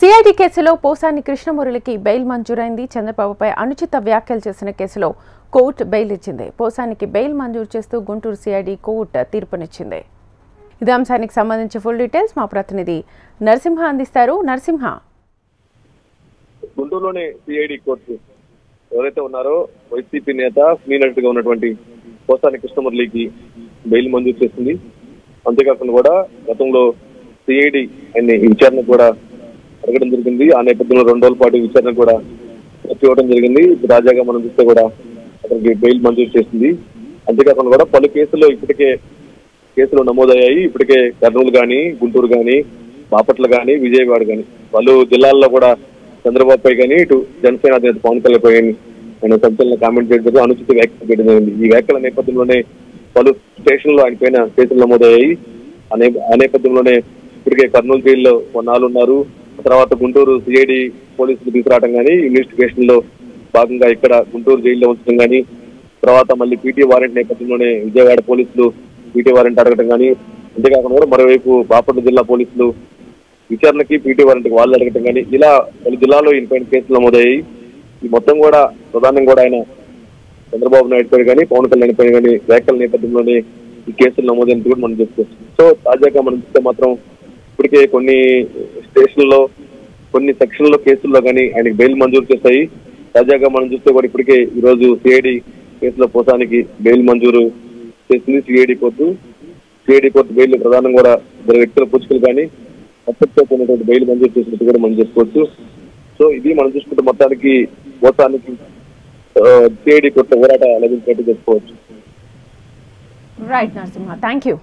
CID కేసులో Posani కృష్ణమురళికి bail మంజూరైంది. చంద్రబాబుపై అనుచిత వ్యాఖ్యలు చేసిన కేసులో కోర్టు బెయిల్ ఇచ్చింది. పోసానికి బెయిల్ మంజూరు చేస్తూ గుంటూరు సిఐడి కోర్టు తీర్పునిచ్చింది. ఇదే అంశానికి సంబంధించి ఫుల్ డీటెయిల్స్ మా ప్రతినిధి నరసింహ అందిస్తారు. నరసింహ, గుంటూరులోని సిఐడి కోర్టు ఎవరైతే ఉన్నారో వైసీపీ నేత మీనట్టుగా ఉన్నటువంటి పోసాని కృష్ణమురళికి బెయిల్ మంజూరు చేసింది. అంతేకాకుండా కూడా గతంలో సిఐడి అనే విచారణ కూడా అడగడం జరిగింది. ఆ నేపథ్యంలో 2 రోజుల పాటు విచారణ కూడా ఇవ్వడం జరిగింది. తాజాగా మనం చూస్తే కూడా అతనికి బెయిల్ మంజూరు చేసింది. అంతేకాకుండా కూడా పలు కేసుల్లో ఇప్పటికే కేసులు నమోదయ్యాయి. ఇప్పటికే కర్నూలు కానీ, గుంటూరు కానీ, బాపట్ల కానీ, విజయవాడ కానీ పలు జిల్లాల్లో కూడా చంద్రబాబుపై కానీ, ఇటు జనసేన అధినేత పవన్ కళ్యాణ్ పై ఆయన సంచలన కామెంట్ చేయడం, అనుచిత వ్యాఖ్యలు చేయడం జరిగింది. ఈ వ్యాఖ్యల నేపథ్యంలోనే పలు స్టేషన్లో ఆయన పైన కేసులు నమోదయ్యాయి. ఆ నేపథ్యంలోనే ఇప్పటికే కర్నూలు జైల్లో కొన్నాళ్ళు ఉన్నారు. తర్వాత గుంటూరు సిఐడి పోలీసులు తీసుకురావడం కానీ, ఇన్వెస్టిగేషన్ లో భాగంగా ఇక్కడ గుంటూరు జైల్లో ఉంచడం కానీ, తర్వాత మళ్ళీ పీటీ వారెంట్ నేపథ్యంలోనే విజయవాడ పోలీసులు పీటీ వారెంట్ అడగడం కానీ, అంతేకాకుండా కూడా మరోవైపు బాపట్ల జిల్లా పోలీసులు విచారణకి పీటీ వారెంట్ వాళ్ళు అడగటం కానీ, ఇలా పలు జిల్లాలో ఈయనపైన కేసులు నమోదయ్యాయి. ఈ మొత్తం కూడా ప్రధానంగా కూడా ఆయన చంద్రబాబు నాయుడు పై కానీ, పవన్ కళ్యాణ్ పై కానీ వ్యాఖ్యల నేపథ్యంలోనే ఈ కేసులు నమోదైనట్టు కూడా మనం చెప్పుకోవచ్చు. సో తాజాగా మనం చూస్తే మాత్రం ఇప్పటికే కొన్ని స్టేషన్లో కొన్ని సెక్షన్లో కేసుల్లో కానీ ఆయనకి బెయిల్ మంజూరు చేస్తాయి. తాజాగా మనం చూస్తే కూడా ఇప్పటికే ఈ రోజు సిఐడి కేసులో పోసానికి బెయిల్ మంజూరు చేసింది CID court. CID court bail ప్రధానంగా కూడా 2 వ్యక్తుల పూచికలు కానీ అప్పట్లో కొన్నటువంటి బెయిల్ మంజూరు చేసినట్టు కూడా మనం చేసుకోవచ్చు. సో ఇది మనం చూసుకుంటే మొత్తానికి పోసానికి సిఐడి కోర్టు పోరాట లభించినట్టు చెప్పుకోవచ్చు. Right Narasimha, thank you.